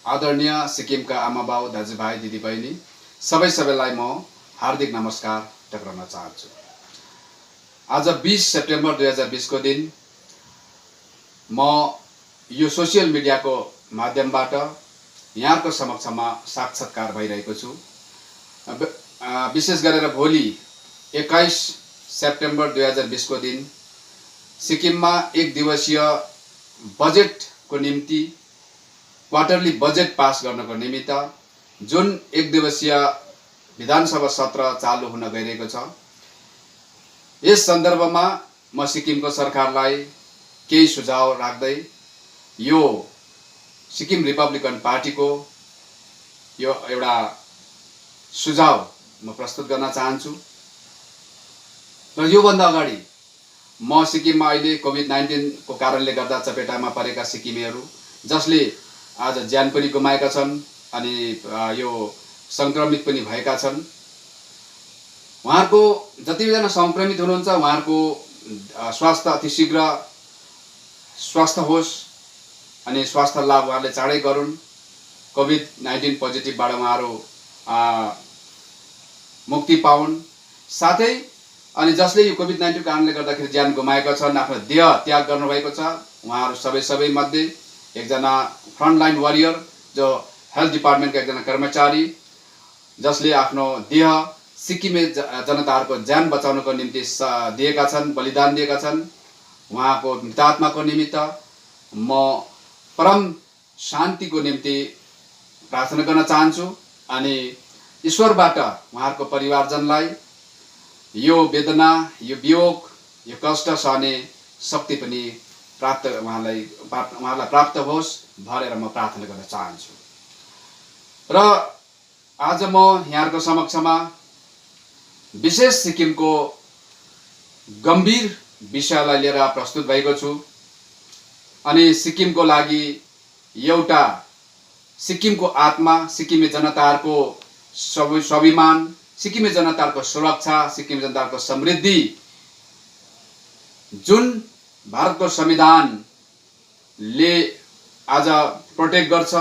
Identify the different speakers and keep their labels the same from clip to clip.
Speaker 1: आदरणीय सिक्किमका आमाबाउ दाजुभाइ दिदीबहिनी सबैलाई म हार्दिक नमस्कार टक्राउन चाहन्छु। आज 20 सेप्टेम्बर 2020 को दिन म यो सोसियल मिडियाको माध्यमबाट यहाँको समक्षमा साक्षात्कार भइरहेको छु। विशेष गरेर भोलि 21 सेप्टेम्बर 2020 को दिन सिक्किममा एक दिवसीय बजेटको निम्ति क्वार्टरली बजेट पास गर्नको निमित्त जुन एक दिवसीय विधानसभा सत्र चालू हुन गइरहेको छ, यस सन्दर्भमा म सिक्किमको सरकारलाई केही सुझाव राख्दै यो सिक्किम रिपब्लिकन पार्टीको यो एउटा सुझाव म प्रस्तुत गर्न चाहन्छु। र योभन्दा अगाडि म सिक्किममा अहिले कोभिड-19 को कारणले गर्दा चपेटामा परेका सिक्किमेहरू जसले आज ज्यान पनि गुमाएका छन् अनि यो संक्रमित पनि भएका छन्, उहाँहरूको जतिजना संक्रमित हुनुहुन्छ उहाँहरूको स्वास्थ्य अतिशीघ्र स्वास्थ्य होस् अनि स्वास्थ्य लाभ उहाँहरूले चाँडै गरून्। कोभिड-19 पोजिटिभबाट उहाँहरू मुक्ति पाउन्। साथै अनि जसले यो कोभिड-19 कारणले गर्दाखेरि ज्यान गुमाएका छन्, आफ्नो देह त्याग गर्नुभएको छ, उहाँहरू सबै मध्ये एकजना फ्रन्टलाइन वारियर जो हेल्थ डिपार्टमेन्टका एकजना कर्मचारी जसले आफ्नो देह सिक्किमे जनताहरूको ज्यान बचाउनको निम्ति दिएका छन्, बलिदान दिएका छन्, उहाँको मृतात्माको निमित्त म परम शान्तिको निम्ति प्रार्थना गर्न चाहन्छु अनि ईश्वरबाट उहाँहरूको परिवारजनलाई यो वेदना, यो वियोग, यो कष्ट सहने शक्ति पनि उहाँलाई प्राप्त होस् भनेर म प्रार्थना गर्न चाहन्छु। र आज म यहाँहरूको समक्षमा विशेष सिक्किमको गम्भीर विषयलाई लिएर प्रस्तुत भएको छु अनि सिक्किमको लागि एउटा सिक्किमको आत्मा, सिक्किमे जनताहरूको स्वाभिमान, सिक्किमे जनताहरूको सुरक्षा, सिक्किमे जनताहरूको समृद्धि जुन भारतको संविधानले आज प्रोटेक्ट गर्छ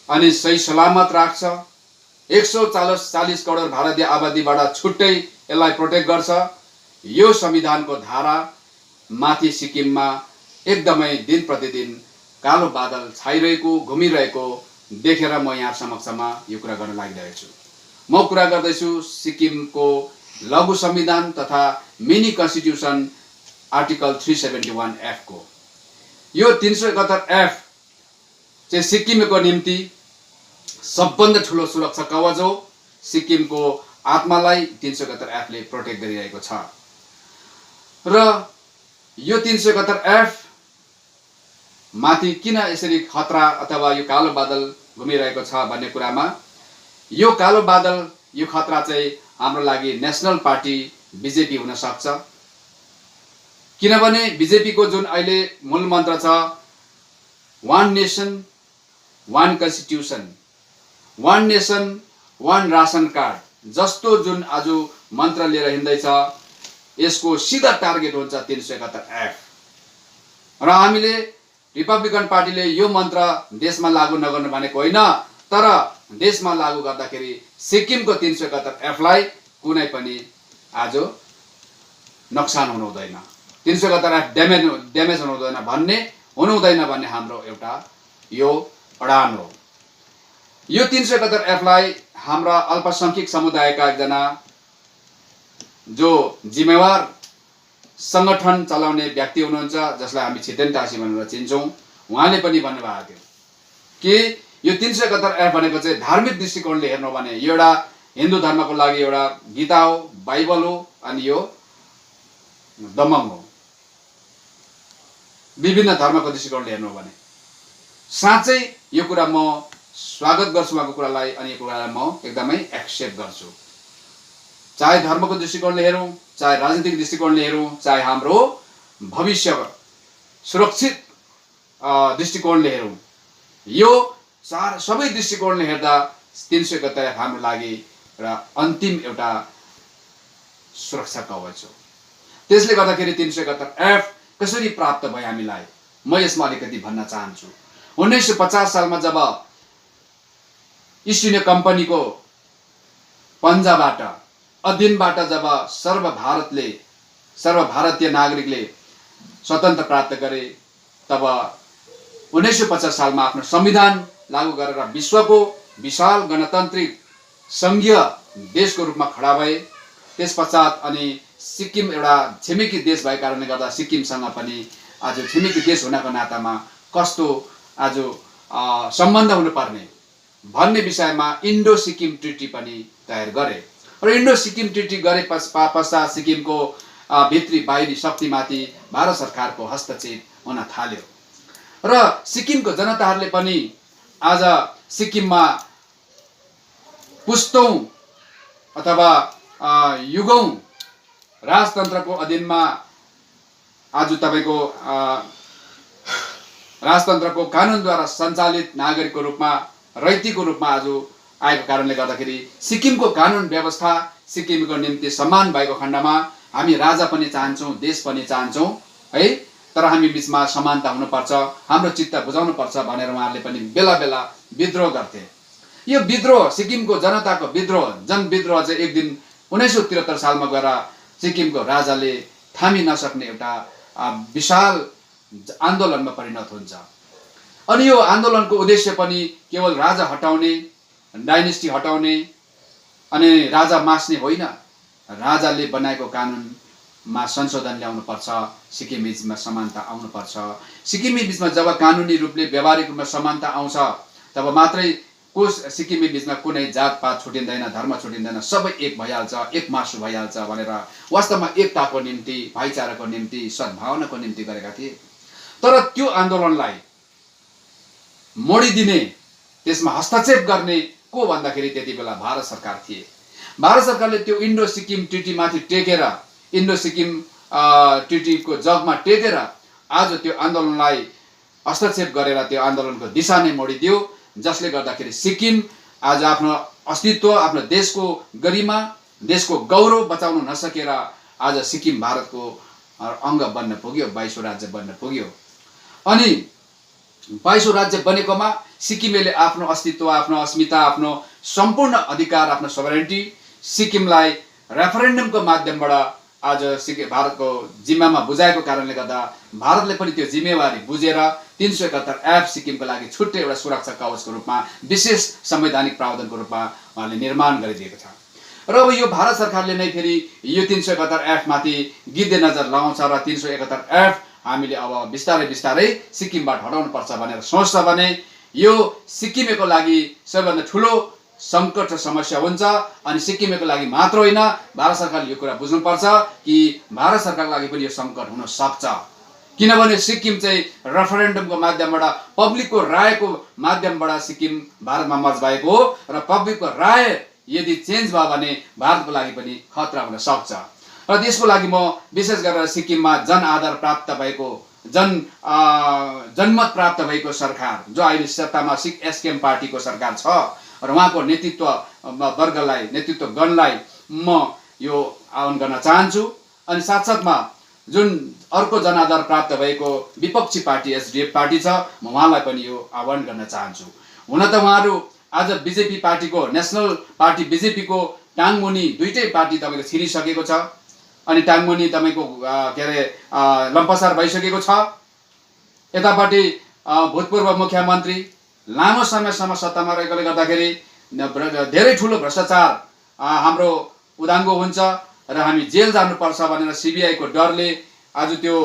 Speaker 1: अनि सही सलामत राख्छ, 140 करोड भारतीय आबादीबाट छुट्टै यसलाई प्रोटेक्ट गर्छ, यो संविधानको धारा माथि सिक्किममा एकदमै दिन प्रतिदिन कालो बादल छाइरहेको, घुमिरहेको देखेर म यहाँ समक्षमा यो कुरा गर्न लागिरहेको छु। म कुरा गर्दैछु सिक्किमको लघु संविधान तथा मिनी कन्स्टिट्युसन आर्टिकल 371F को। यो 371F चाहिँ सिक्किमको निम्ति सबभन्दा ठुलो सुरक्षा कवच हो। सिक्किमको आत्मालाई 371F ले प्रोटेक्ट गरिरहेको छ र यो 371F माथि किन यसरी खतरा अथवा यो कालो बादल घुमिरहेको छ भन्ने कुरामा यो कालो बादल, यो खतरा चाहिँ हाम्रो लागि नेशनल पार्टी बीजेपी हुन सक्छ। किनभने बीजेपी को जुन अहिले मूल मन्त्र छ, one nation one constitution, one nation one ration card जस्तो जुन आज मन्त्र लिएर हिँड्दैछ, यसको सिधा टार्गेट हुन्छ 371F। र हामीले रिपब्लिकन पार्टीले यो मन्त्र देशमा लागू नगर्नु भनेको होइन, तर देशमा लागू गर्दाखेरि सिक्किमको 371F लाई कुनै पनि आज नोक्सान हुनु हुँदैन, 371F ड्यामेज हुनु हुँदैन भन्ने हाम्रो एउटा यो अडान हो। यो 371F लाई हाम्रा अल्पसंख्यक समुदायका एकजना जो जिम्मेवार संगठन चलाउने व्यक्ति हुनुहुन्छ जसलाई हामी छितेन टासी भनेर चिन्छौँ, उहाँले पनि भन्नुभएको थियो कि यो 371F भनेको चाहिँ धार्मिक दृष्टिकोणले हेर्नु भने यो एउटा हिन्दू धर्मको लागि एउटा गीता हो, बाइबल हो अनि यो दमम हो। विभिन्न धर्मको दृष्टिकोणले हेर्नु भने साँच्चै यो कुरा म स्वागत गर्छु उहाँको कुरालाई अनि यो कुरालाई म एकदमै एक्सेप्ट गर्छु। चाहे धर्मको दृष्टिकोणले हेरौँ, चाहे राजनीतिक दृष्टिकोणले हेरौँ, चाहे हाम्रो भविष्य सुरक्षित दृष्टिकोणले हेरौँ, यो सबै दृष्टिकोणले हेर्दा 371F हाम्रो लागि र अन्तिम एउटा सुरक्षा कवच हो। त्यसले गर्दाखेरि 371F कसरी प्राप्त भयो हामीलाई, म यसमा अलिकति भन्न चाहन्छु। 1950 सालमा जब ईस्ट इंडिया कम्पनीको पन्जाबाट अधीनबाट जब सर्वभारतीय नागरिकले स्वतन्त्र प्राप्त गरे, तब 1950 सालमा आफ्नो संविधान लागू गरेर विश्वको विशाल गणतान्त्रिक संघीय देशको रूपमा खडा भए। त्यसपश्चात अनि सिक्किम एउटा छिमेकी देश भएको कारणले गर्दा सिक्किमसँग पनि आज छिमेकी देश हुनको नातामा कस्तो आज सम्बन्ध हुनुपर्ने भन्ने विषयमा इन्डो सिक्किम ट्रिटी पनि तयार गरे र इन्डो सिक्किम ट्रिटी गरे पश्चात सिक्किमको भित्री बाहिरी शक्तिमाथि भारत सरकारको हस्तक्षेप हुन थाल्यो र सिक्किमको जनताहरूले पनि आज सिक्किममा पुस्तौं अथवा युगौं राजतन्त्रको अधीनमा आज तपाईको राजतन्त्रको कानुनद्वारा सञ्चालित नागरिकको रूपमा रैतीको रूपमा आज आएको कारणले गर्दाखेरि सिक्किमको कानुन व्यवस्था सिक्किमको निम्ति समान भएको खण्डमा हामी राजा पनि चाहन्छौँ, देश पनि चाहन्छौँ है, तर हामी बीचमा समानता हुनुपर्छ, हाम्रो चित्त बुझाउनुपर्छ भनेर उहाँहरूले पनि बेला बेला विद्रोह गर्थे। यो विद्रोह सिक्किमको जनताको विद्रोह जनविद्रोह चाहिँ एक दिन 1973 सालमा गएर सिक्किमको राजाले थामी नसक्ने एउटा विशाल आन्दोलनमा परिणत हुन्छ। अनि यो आन्दोलनको उद्देश्य पनि केवल राजा हटाउने, डाइनेस्टी हटाउने अनि राजा मास्ने होइन, राजाले बनाएको कानुनमा संशोधन ल्याउनु पर्छ, सिक्किम बीचमा समानता आउनु पर्छ। सिक्किमी बीचमा जब कानुनी रूपले व्यावहारिक रूपमा समानता आउँछ तब मात्रै को सिक्किमी बीचमा कुनै जातपात छुटिँदैन, धर्म छुटिँदैन, सबै एक भइहाल्छ, एक मासु भइहाल्छ भनेर वास्तवमा एकताको निम्ति, भाइचाराको निम्ति, सद्भावनाको निम्ति गरेका थिए। तर त्यो आन्दोलनलाई मोडिदिने, त्यसमा हस्तक्षेप गर्ने को भन्दाखेरि त्यति बेला भारत सरकार थिए। भारत सरकारले त्यो इन्डो सिक्किम ट्रिटीमाथि टेकेर, इन्डो सिक्किम ट्रिटीको जगमा टेकेर आज त्यो आन्दोलनलाई हस्तक्षेप गरेर त्यो आन्दोलनको दिशा नै मोडिदियो, जसले गर्दाखेरि सिक्किम आज आफ्नो अस्तित्व, आफ्नो देशको गरिमा, देशको गौरव बचाउन नसकेर आज सिक्किम भारतको अङ्ग बन्न पुग्यो, 22औं राज्य बन्न पुग्यो। अनि 22औं राज्य बनेकोमा सिक्किमेले आफ्नो अस्तित्व, आफ्नो अस्मिता, आफ्नो सम्पूर्ण अधिकार, आफ्नो सोभरेनिटी सिक्किमलाई रेफरेन्डमको माध्यमबाट आज सिक्किम भारतको जिम्मामा बुझाएको कारणले गर्दा भारतले पनि त्यो जिम्मेवारी बुझेर 371F सिक्किमको लागि छुट्टै एउटा सुरक्षा कवचको रूपमा, विशेष संवैधानिक प्रावधानको रूपमा उहाँले निर्माण गरिदिएको छ। र अब यो भारत सरकारले नै फेरि यो 371F माथि गिद्धे नजर लगाउँछ र 371F हामीले अब बिस्तारै बिस्तारै सिक्किमबाट हटाउनु पर्छ भनेर सोच्छ भने यो सिक्किमेको लागि सबैभन्दा ठुलो संकट र समस्या हुन्छ। अनि सिक्किमेको लागि मात्र होइन, भारत सरकारले यो कुरा बुझ्नुपर्छ कि भारत सरकारको लागि पनि यो संकट हुन सक्छ, किनभने सिक्किम चाहिँ रेफरेन्डमको माध्यमबाट, पब्लिकको रायको माध्यमबाट सिक्किम भारतमा मर्ज भएको हो र पब्लिकको राय यदि चेन्ज भयो भने भारतको लागि पनि खतरा हुन सक्छ। र त्यसको लागि म विशेष गरेर सिक्किममा जनआदर प्राप्त भएको, जनमत प्राप्त भएको सरकार जो अहिले सत्तामा एसकेएम पार्टीको सरकार छ र उहाँको नेतृत्व वर्गलाई, नेतृत्वगणलाई म यो आह्वान गर्न चाहन्छु। अनि साथसाथमा जुन अर्को जनाधार प्राप्त भएको विपक्षी पार्टी एसडीएफ पार्टी छ, म उहाँलाई पनि यो आह्वान गर्न चाहन्छु। हुन त उहाँहरू आज बीजेपी पार्टीको, नेसनल पार्टी बीजेपीको टाङमुनि दुईटै पार्टी तपाईँको छिरिसकेको छ अनि टाङमुनि तपाईँको के अरे लम्पसार भइसकेको छ। यतापट्टि भूतपूर्व मुख्यमन्त्री लामो समयसम्म सत्तामा रहेकोले गर्दाखेरि धेरै ठुलो भ्रष्टाचार हाम्रो उदाङ्गो हुन्छ र हामी जेल जानुपर्छ भनेर सीबीआईको डरले आज त्यो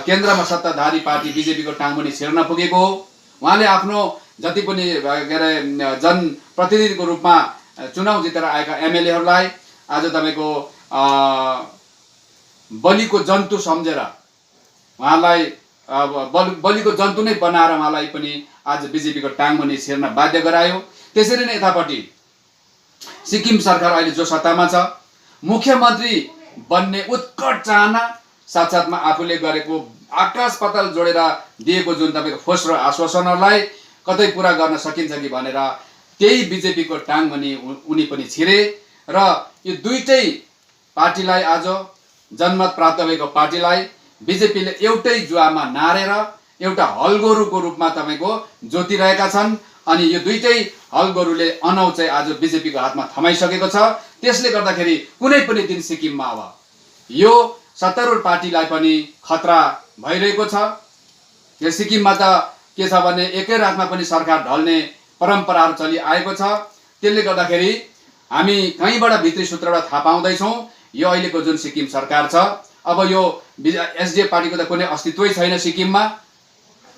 Speaker 1: केन्द्रमा सत्ताधारी पार्टी बीजेपीको टाङमुनि छिर्न पुगेको हो। उहाँले आफ्नो जति पनि के अरे जनप्रतिनिधिको रूपमा चुनाव जितेर आएका एमएलएहरूलाई आज तपाईँको बलिको जन्तु सम्झेर उहाँलाई बलिको जन्तु नै बनाएर उहाँलाई पनि आज बिजेपीको टाङमुनि छिर्न बाध्य गरायो। त्यसरी नै यतापट्टि सिक्किम सरकार अहिले जो सत्तामा छ, मुख्यमन्त्री बन्ने उत्कट चाहना साथसाथमा आफूले गरेको आकाश पाताल जोडेर दिएको जुन तपाईँको फोस्रो आश्वासनहरूलाई कतै पुरा गर्न सकिन्छ कि भनेर त्यही बिजेपीको टाङमुनि उनी पनि छिरे र यो दुईटै पार्टीलाई, आज जनमत प्राप्त भएको पार्टीलाई बिजेपीले एउटै जुवामा नारेर एउटा हलगोरुको रूपमा तपाईँको जोतिरहेका छन्। अनि यो दुईटै हलगोरुले अनौ चाहिँ आज बिजेपीको हातमा थमाइसकेको छ। त्यसले गर्दाखेरि कुनै पनि दिन सिक्किममा अब यो सत्तारूढ पार्टीलाई पनि खतरा भइरहेको छ। यो सिक्किममा त के छ भने एकै रातमा पनि सरकार ढल्ने परम्पराहरू चलिआएको छ। त्यसले गर्दाखेरि हामी कहीँबाट भित्री सूत्रबाट थाहा पाउँदैछौँ यो अहिलेको जुन सिक्किम सरकार छ, अब यो एसडिएफ पार्टीको त कुनै अस्तित्वै छैन सिक्किममा।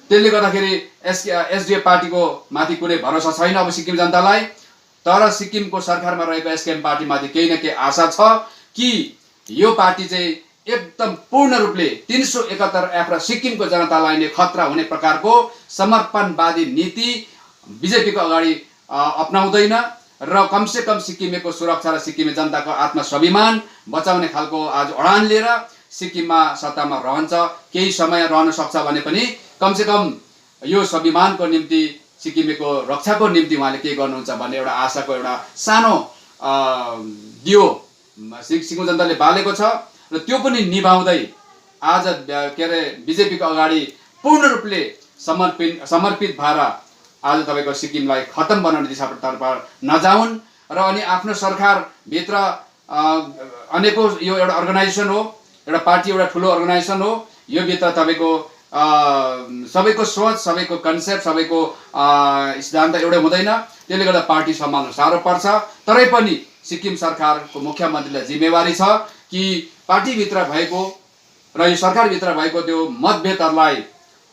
Speaker 1: त्यसले गर्दाखेरि एसडिएफ पार्टीको माथि कुनै भरोसा छैन अब सिक्किम जनतालाई। तर सिक्किमको सरकारमा रहेको एसकेएम पार्टीमाथि केही न केही आशा छ कि यो पार्टी चाहिँ एकदम पूर्ण रूपले 371 एफ र सिक्किमको जनतालाई नै खतरा हुने प्रकारको समर्पणवादी नीति बिजेपीको अगाडि अपनाउँदैन र कमसेकम सिक्किमेको सुरक्षा र सिक्किमे जनताको आत्मस्वाभिमान बचाउने खालको आज अडान लिएर सिक्किममा सत्तामा रहन्छ। केही समय रहन सक्छ भने पनि कमसेकम यो स्वाभिमानको निम्ति सिक्किमेको रक्षाको निम्ति उहाँले के गर्नुहुन्छ भन्ने एउटा आशाको एउटा सानो दियो सिक्किम जनताले बालेको छ र त्यो पनि निभाउँदै आज के अरे बिजेपीको अगाडि पूर्ण रूपले समर्पित भएर आज तपाईँको सिक्किमलाई खतम बनाउने दिशातर्फ नजाउन् र अनि आफ्नो सरकारभित्र अनेकौं यो एउटा अर्गनाइजेसन हो, एउटा पार्टी एउटा ठुलो अर्गनाइजेसन हो। यो भित्र तपाईँको सबैको सोच, सबैको कन्सेप्ट, सबैको सिद्धान्त एउटै हुँदैन। त्यसले गर्दा पार्टी सम्हाल्न साह्रो पर्छ। तरै पनि सिक्किम सरकारको मुख्यमन्त्रीलाई जिम्मेवारी छ कि पार्टीभित्र भएको र यो सरकारभित्र भएको त्यो मतभेदहरूलाई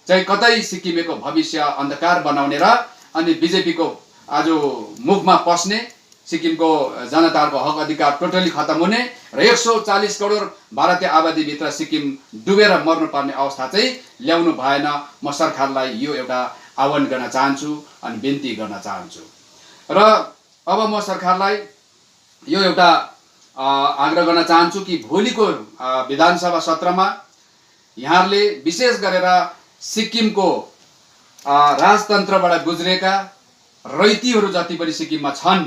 Speaker 1: चाहिँ कतै सिक्किमेको भविष्य अन्धकार बनाउने र अनि बिजेपीको आज मुखमा पस्ने, सिक्किमको जनताहरूको हक अधिकार टोटली खत्म हुने र 140 करोड भारतीय आबादीभित्र सिक्किम डुबेर मर्नुपर्ने अवस्था चाहिँ ल्याउनु भएन। म सरकारलाई यो एउटा आह्वान गर्न चाहन्छु अनि बिन्ती गर्न चाहन्छु। र अब म सरकारलाई यो एउटा आग्रह गर्न चाहन्छु कि भोलिको विधानसभा सत्रमा यहाँहरूले विशेष गरेर सिक्किमको राजतन्त्रबाट गुज्रेका रैतीहरू जति पनि सिक्किममा छन्,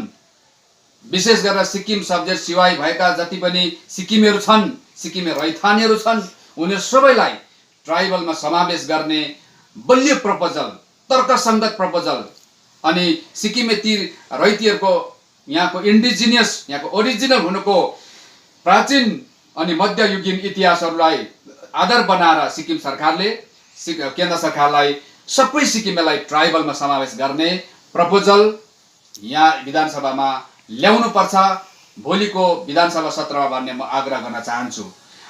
Speaker 1: विशेष गरेर सिक्किम सब्जेक्ट सिवाय भएका जति पनि सिक्किमेहरू छन्, सिक्किमे रैथानेहरू छन्, उनीहरू सबैलाई ट्राइबलमा समावेश गर्ने बलियो प्रपोजल, तर्कसङ्गत प्रपोजल अनि सिक्किमे ती रैतीहरूको यहाँको इन्डिजिनियस, यहाँको ओरिजिनल हुनुको प्राचीन अनि मध्ययुगीन इतिहासहरूलाई आधार बनाएर सिक्किम सरकारले केन्द्र सरकारलाई सबै सिक्किमेलाई ट्राइबलमा समावेश गर्ने प्रपोजल यहाँ विधानसभामा ल्याउनु पर्छ भोलिको विधानसभा सत्रमा भन्ने म आग्रह गर्न चाहन्छु।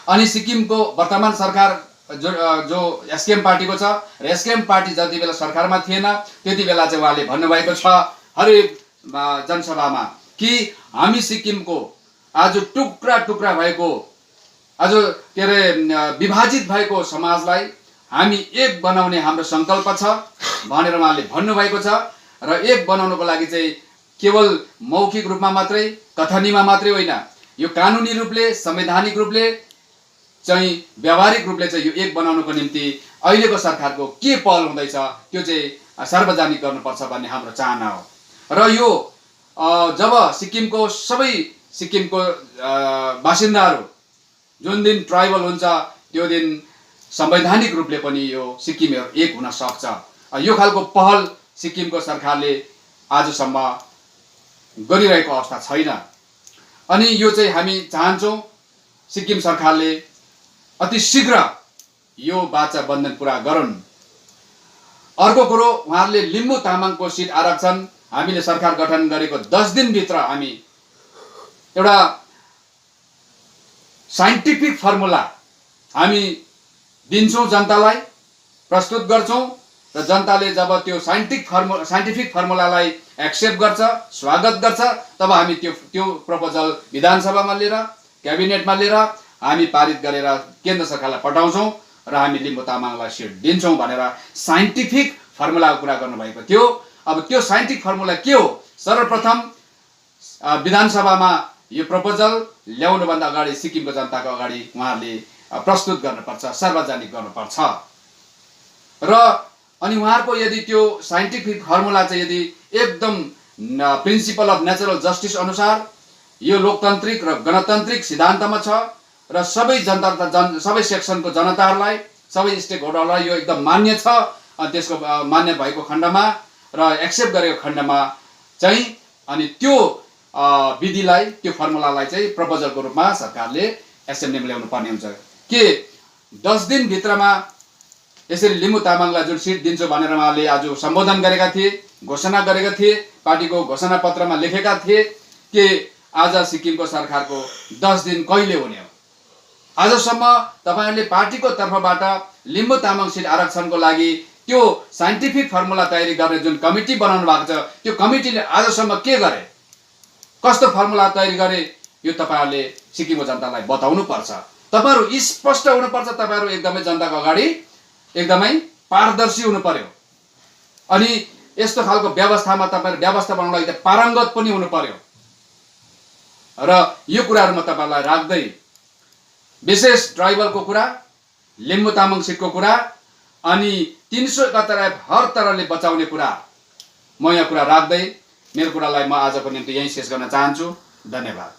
Speaker 1: अनि सिक्किमको वर्तमान सरकार जो एसकेएम पार्टीको छ र एसकेएम पार्टी जति बेला सरकारमा थिएन त्यति बेला चाहिँ उहाँले भन्नुभएको छ हरेक जनसभामा कि हामी सिक्किमको आज टुक्रा टुक्रा भएको आज के अरे विभाजित भएको समाजलाई हामी एक बनाउने हाम्रो सङ्कल्प छ भनेर उहाँले भन्नुभएको छ। र एक बनाउनको लागि चाहिँ केवल मौखिक रूपमा मात्रै, कथनीमा मात्रै होइन, यो कानुनी रूपले, संवैधानिक रूपले चाहिँ व्यावहारिक रूपले चाहिँ यो एक बनाउनको निम्ति अहिलेको सरकारको के पहल हुँदैछ त्यो चाहिँ सार्वजनिक गर्नुपर्छ भन्ने हाम्रो चाहना हो। र यो जब सिक्किमको सबै सिक्किमको बासिन्दाहरू जुन दिन ट्राइबल हुन्छ त्यो दिन संवैधानिक रूपले पनि यो सिक्किमेहरू एक हुन सक्छ। यो खालको पहल सिक्किमको सरकारले आजसम्म गरिरहेको अवस्था छैन। अनि यो चाहिँ हामी चाहन्छौँ सिक्किम सरकारले अति शीघ्र यो बाचा बन्धन पुरा गरून्। अर्को कुरो, उहाँहरूले लिम्बू तामाङको सिट आरक्षण हामीले सरकार गठन गरेको 10 दिनभित्र हामी एउटा साइन्टिफिक फर्मुला हामी दिन्छौँ, जनतालाई प्रस्तुत गर्छौँ र जनताले जब त्यो साइन्टिफिक फर्मुलालाई एक्सेप्ट गर्छ, स्वागत गर्छ, तब हामी त्यो प्रपोजल विधानसभामा लिएर, क्याबिनेटमा लिएर हामी पारित गरेर केन्द्र सरकारलाई पठाउँछौँ र हामी लिम्बू तामाङलाई सिट दिन्छौँ भनेर साइन्टिफिक फर्मुलाको कुरा गर्नुभएको थियो। अब त्यो साइन्टिफिक फर्मुला के हो? सर्वप्रथम विधानसभामा यो प्रपोजल ल्याउनुभन्दा अगाडि सिक्किमको जनताको अगाडि उहाँहरूले प्रस्तुत गर्नुपर्छ, सार्वजनिक गर्नुपर्छ। र अनि उहाँहरूको यदि त्यो साइन्टिफिक फर्मुला चाहिँ यदि एकदम प्रिन्सिपल अफ नेचुरल जस्टिस अनुसार यो लोकतान्त्रिक र गणतान्त्रिक सिद्धान्तमा छ र सबै जनता सबै सेक्सनको जनताहरूलाई सबै स्टेक होल्डरलाई यो एकदम मान्य छ। अनि त्यसको मान्य भएको खण्डमा र एक्सेप्ट गरेको खण्डमा चाहिँ अनि त्यो विधिलाई, त्यो फर्मुलालाई चाहिँ प्रपोजलको रूपमा सरकारले एसेम्ब्लीमा ल्याउनु पर्ने हुन्छ। के 10 दिनभित्रमा यसरी लिम्बू तामाङलाई जुन सिट दिन्छु भनेर उहाँले आज सम्बोधन गरेका थिए, घोषणा गरेका थिए, पार्टीको घोषणा पत्रमा लेखेका थिए कि आज सिक्किमको सरकारको 10 दिन कहिले हुने हो? आजसम्म तपाईहरुले पार्टीको तर्फबाट लिम्बू तामाङ सिट आरक्षणको लागि त्यो साइन्टिफिक फर्मुला तयारी गर्ने जुन कमिटी बनाउनु भएको छ, त्यो कमिटीले आजसम्म के गरे, कस्तो फर्मुला तयारी गरे, यो तपाईहरुले सिक्किमको जनतालाई बताउनु पर्छ। तपाईहरु स्पष्ट हुनु पर्छ। तपाईहरु एकदमै जनताको अगाडि एकदमै पारदर्शी हुनु पर्यो। अनि यस्तो खालको व्यवस्थामा तपाईहरु व्यवस्था बनाउनलाई त पारंगत पनि हुनु पर्यो। र यो कुराहरुमा तपाईहरुलाई राख्दै विशेष ट्राइबलको कुरा, लिम्बू तामाङ सिटको कुरा अनि 371 हर तरहले बचाउने कुरा, म यहाँ कुरा राख्दै मेरो कुरालाई म आजको निम्ति यही शेष गर्न चाहन्छु। धन्यवाद।